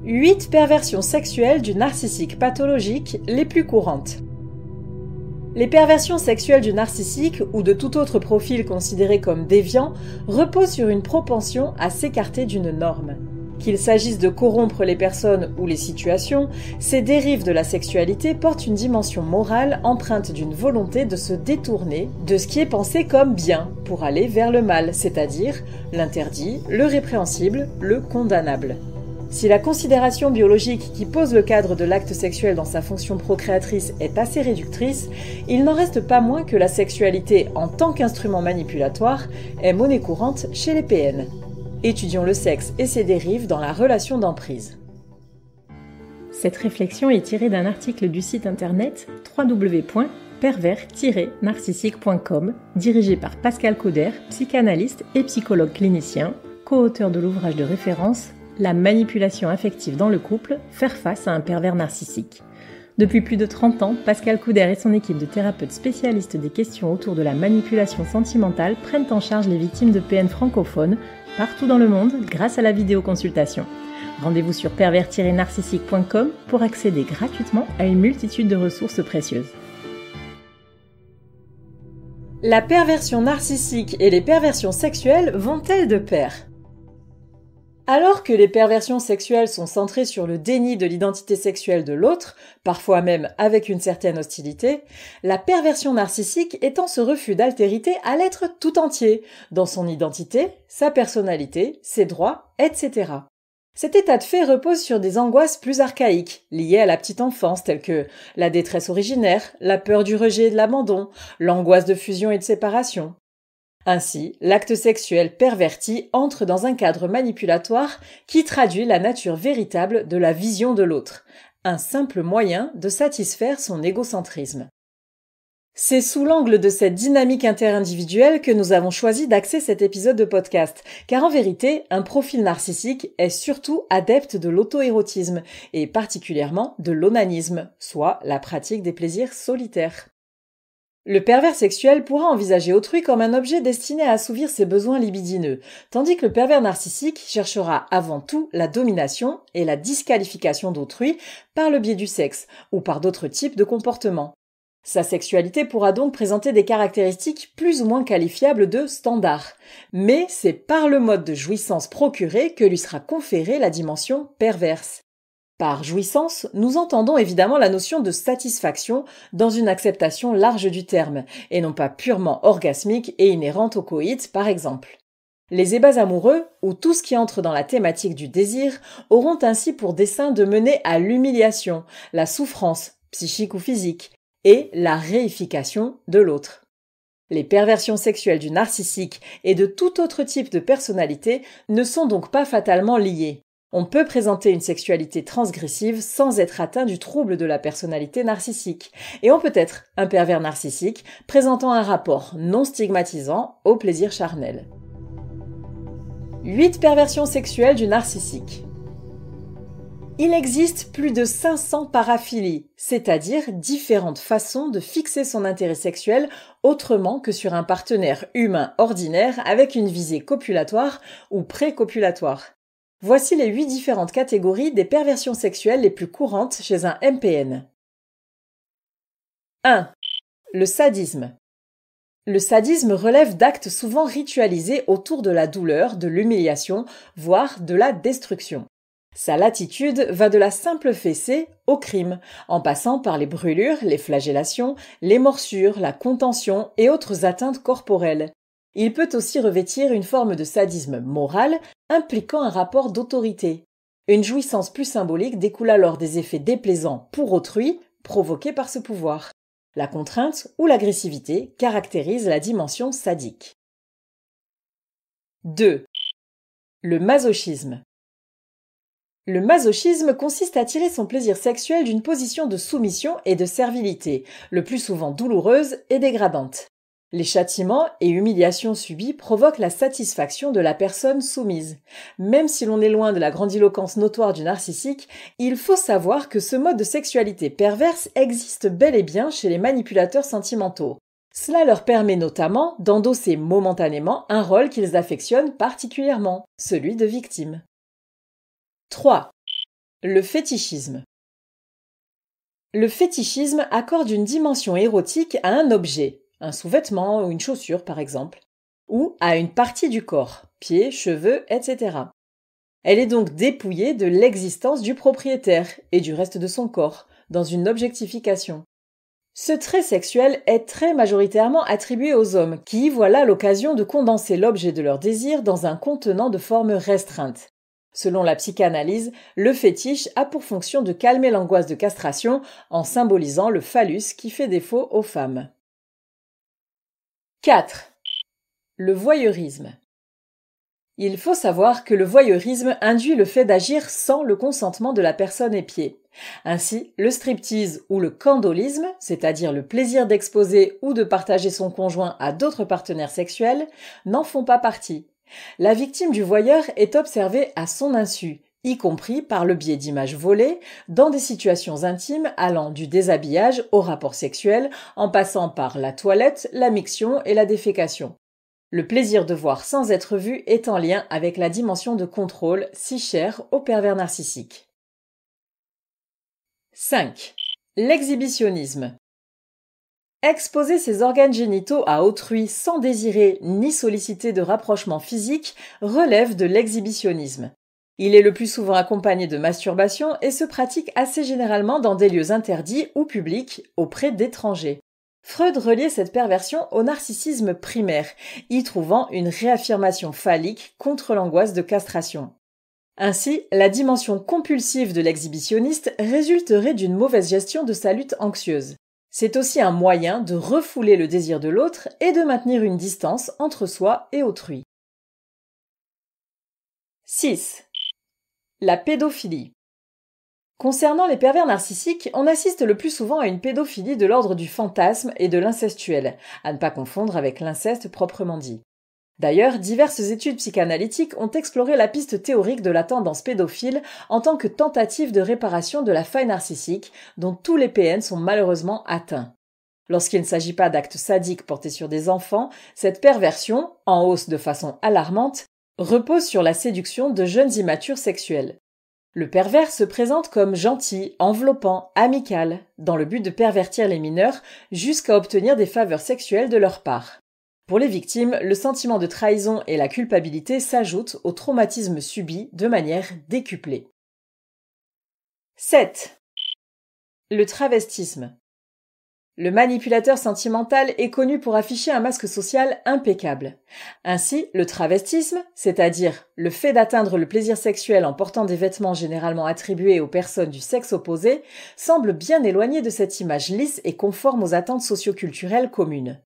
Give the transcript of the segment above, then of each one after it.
8 perversions sexuelles du narcissique pathologique les plus courantes. Les perversions sexuelles du narcissique ou de tout autre profil considéré comme déviant reposent sur une propension à s'écarter d'une norme. Qu'il s'agisse de corrompre les personnes ou les situations, ces dérives de la sexualité portent une dimension morale empreinte d'une volonté de se détourner de ce qui est pensé comme bien pour aller vers le mal, c'est-à-dire l'interdit, le répréhensible, le condamnable. Si la considération biologique qui pose le cadre de l'acte sexuel dans sa fonction procréatrice est assez réductrice, il n'en reste pas moins que la sexualité en tant qu'instrument manipulatoire est monnaie courante chez les PN. Étudions le sexe et ses dérives dans la relation d'emprise. Cette réflexion est tirée d'un article du site internet www.pervers-narcissique.com, dirigé par Pascal Couder, psychanalyste et psychologue clinicien, co-auteur de l'ouvrage de référence La manipulation affective dans le couple, faire face à un pervers narcissique. Depuis plus de 30 ans, Pascal Couder et son équipe de thérapeutes spécialistes des questions autour de la manipulation sentimentale prennent en charge les victimes de PN francophones partout dans le monde grâce à la vidéoconsultation. Rendez-vous sur pervers-narcissique.com pour accéder gratuitement à une multitude de ressources précieuses. La perversion narcissique et les perversions sexuelles vont-elles de pair ? Alors que les perversions sexuelles sont centrées sur le déni de l'identité sexuelle de l'autre, parfois même avec une certaine hostilité, la perversion narcissique étend ce refus d'altérité à l'être tout entier, dans son identité, sa personnalité, ses droits, etc. Cet état de fait repose sur des angoisses plus archaïques, liées à la petite enfance, telles que la détresse originaire, la peur du rejet et de l'abandon, l'angoisse de fusion et de séparation. Ainsi, l'acte sexuel perverti entre dans un cadre manipulatoire qui traduit la nature véritable de la vision de l'autre, un simple moyen de satisfaire son égocentrisme. C'est sous l'angle de cette dynamique interindividuelle que nous avons choisi d'axer cet épisode de podcast, car en vérité, un profil narcissique est surtout adepte de l'auto-érotisme, et particulièrement de l'onanisme, soit la pratique des plaisirs solitaires. Le pervers sexuel pourra envisager autrui comme un objet destiné à assouvir ses besoins libidineux, tandis que le pervers narcissique cherchera avant tout la domination et la disqualification d'autrui par le biais du sexe ou par d'autres types de comportements. Sa sexualité pourra donc présenter des caractéristiques plus ou moins qualifiables de standard, mais c'est par le mode de jouissance procuré que lui sera conférée la dimension perverse. Par jouissance, nous entendons évidemment la notion de satisfaction dans une acceptation large du terme, et non pas purement orgasmique et inhérente au coït, par exemple. Les ébats amoureux, ou tout ce qui entre dans la thématique du désir, auront ainsi pour dessein de mener à l'humiliation, la souffrance, psychique ou physique, et la réification de l'autre. Les perversions sexuelles du narcissique et de tout autre type de personnalité ne sont donc pas fatalement liées. On peut présenter une sexualité transgressive sans être atteint du trouble de la personnalité narcissique. Et on peut être un pervers narcissique présentant un rapport non stigmatisant au plaisir charnel. 8 perversions sexuelles du narcissique. Il existe plus de 500 paraphilies, c'est-à-dire différentes façons de fixer son intérêt sexuel autrement que sur un partenaire humain ordinaire avec une visée copulatoire ou précopulatoire. Voici les 8 différentes catégories des perversions sexuelles les plus courantes chez un MPN. 1. Le sadisme. Le sadisme relève d'actes souvent ritualisés autour de la douleur, de l'humiliation, voire de la destruction. Sa latitude va de la simple fessée au crime, en passant par les brûlures, les flagellations, les morsures, la contention et autres atteintes corporelles. Il peut aussi revêtir une forme de sadisme moral impliquant un rapport d'autorité. Une jouissance plus symbolique découle alors des effets déplaisants pour autrui provoqués par ce pouvoir. La contrainte ou l'agressivité caractérisent la dimension sadique. 2. Le masochisme. Le masochisme consiste à tirer son plaisir sexuel d'une position de soumission et de servilité, le plus souvent douloureuse et dégradante. Les châtiments et humiliations subis provoquent la satisfaction de la personne soumise. Même si l'on est loin de la grandiloquence notoire du narcissique, il faut savoir que ce mode de sexualité perverse existe bel et bien chez les manipulateurs sentimentaux. Cela leur permet notamment d'endosser momentanément un rôle qu'ils affectionnent particulièrement, celui de victime. 3. Le fétichisme. Le fétichisme accorde une dimension érotique à un objet, un sous-vêtement ou une chaussure par exemple, ou à une partie du corps, pieds, cheveux, etc. Elle est donc dépouillée de l'existence du propriétaire et du reste de son corps, dans une objectification. Ce trait sexuel est très majoritairement attribué aux hommes qui y voient là l'occasion de condenser l'objet de leur désir dans un contenant de forme restreinte. Selon la psychanalyse, le fétiche a pour fonction de calmer l'angoisse de castration en symbolisant le phallus qui fait défaut aux femmes. 4. Le voyeurisme. Il faut savoir que le voyeurisme induit le fait d'agir sans le consentement de la personne épiée. Ainsi, le striptease ou le candolisme, c'est-à-dire le plaisir d'exposer ou de partager son conjoint à d'autres partenaires sexuels, n'en font pas partie. La victime du voyeur est observée à son insu, y compris par le biais d'images volées, dans des situations intimes allant du déshabillage au rapport sexuel, en passant par la toilette, la miction et la défécation. Le plaisir de voir sans être vu est en lien avec la dimension de contrôle si chère aux pervers narcissiques. 5. L'exhibitionnisme. Exposer ses organes génitaux à autrui sans désirer ni solliciter de rapprochement physique relève de l'exhibitionnisme. Il est le plus souvent accompagné de masturbation et se pratique assez généralement dans des lieux interdits ou publics auprès d'étrangers. Freud reliait cette perversion au narcissisme primaire, y trouvant une réaffirmation phallique contre l'angoisse de castration. Ainsi, la dimension compulsive de l'exhibitionniste résulterait d'une mauvaise gestion de sa lutte anxieuse. C'est aussi un moyen de refouler le désir de l'autre et de maintenir une distance entre soi et autrui. 6. La pédophilie. Concernant les pervers narcissiques, on assiste le plus souvent à une pédophilie de l'ordre du fantasme et de l'incestuel, à ne pas confondre avec l'inceste proprement dit. D'ailleurs, diverses études psychanalytiques ont exploré la piste théorique de la tendance pédophile en tant que tentative de réparation de la faille narcissique dont tous les PN sont malheureusement atteints. Lorsqu'il ne s'agit pas d'actes sadiques portés sur des enfants, cette perversion, en hausse de façon alarmante, repose sur la séduction de jeunes immatures sexuels. Le pervers se présente comme gentil, enveloppant, amical, dans le but de pervertir les mineurs jusqu'à obtenir des faveurs sexuelles de leur part. Pour les victimes, le sentiment de trahison et la culpabilité s'ajoutent au traumatisme subi de manière décuplée. 7. Le travestisme. Le manipulateur sentimental est connu pour afficher un masque social impeccable. Ainsi, le travestisme, c'est-à-dire le fait d'atteindre le plaisir sexuel en portant des vêtements généralement attribués aux personnes du sexe opposé, semble bien éloigné de cette image lisse et conforme aux attentes socioculturelles communes.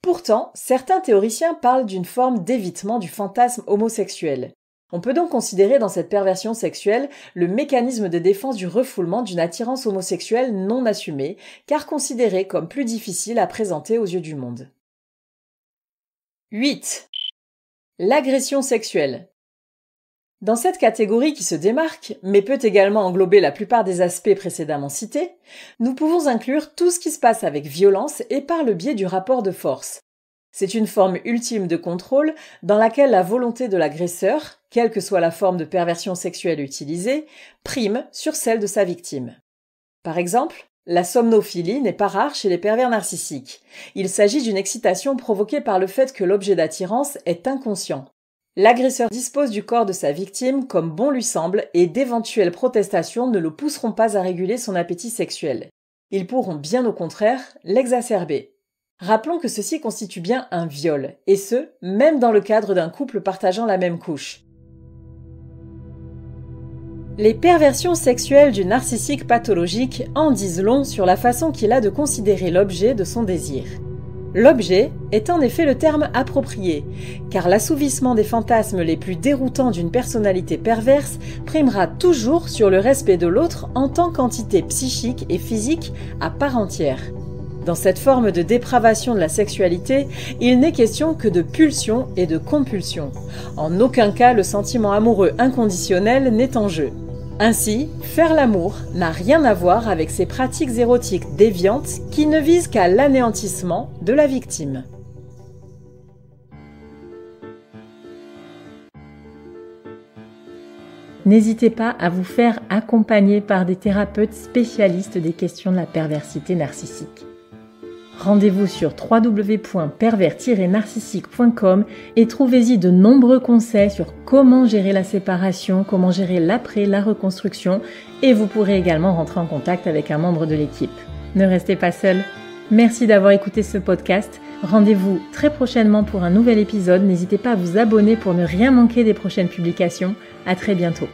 Pourtant, certains théoriciens parlent d'une forme d'évitement du fantasme homosexuel. On peut donc considérer dans cette perversion sexuelle le mécanisme de défense du refoulement d'une attirance homosexuelle non assumée, car considérée comme plus difficile à présenter aux yeux du monde. 8. L'agression sexuelle. Dans cette catégorie qui se démarque, mais peut également englober la plupart des aspects précédemment cités, nous pouvons inclure tout ce qui se passe avec violence et par le biais du rapport de force. C'est une forme ultime de contrôle dans laquelle la volonté de l'agresseur, quelle que soit la forme de perversion sexuelle utilisée, prime sur celle de sa victime. Par exemple, la somnophilie n'est pas rare chez les pervers narcissiques. Il s'agit d'une excitation provoquée par le fait que l'objet d'attirance est inconscient. L'agresseur dispose du corps de sa victime comme bon lui semble et d'éventuelles protestations ne le pousseront pas à réguler son appétit sexuel. Ils pourront bien au contraire l'exacerber. Rappelons que ceci constitue bien un viol, et ce, même dans le cadre d'un couple partageant la même couche. Les perversions sexuelles du narcissique pathologique en disent long sur la façon qu'il a de considérer l'objet de son désir. L'objet est en effet le terme approprié, car l'assouvissement des fantasmes les plus déroutants d'une personnalité perverse primera toujours sur le respect de l'autre en tant qu'entité psychique et physique à part entière. Dans cette forme de dépravation de la sexualité, il n'est question que de pulsion et de compulsion. En aucun cas le sentiment amoureux inconditionnel n'est en jeu. Ainsi, faire l'amour n'a rien à voir avec ces pratiques érotiques déviantes qui ne visent qu'à l'anéantissement de la victime. n'hésitez pas à vous faire accompagner par des thérapeutes spécialistes des questions de la perversité narcissique. Rendez-vous sur www.pervers-narcissique.com et trouvez-y de nombreux conseils sur comment gérer la séparation, comment gérer l'après, la reconstruction, et vous pourrez également rentrer en contact avec un membre de l'équipe. Ne restez pas seul. Merci d'avoir écouté ce podcast. Rendez-vous très prochainement pour un nouvel épisode. N'hésitez pas à vous abonner pour ne rien manquer des prochaines publications. À très bientôt.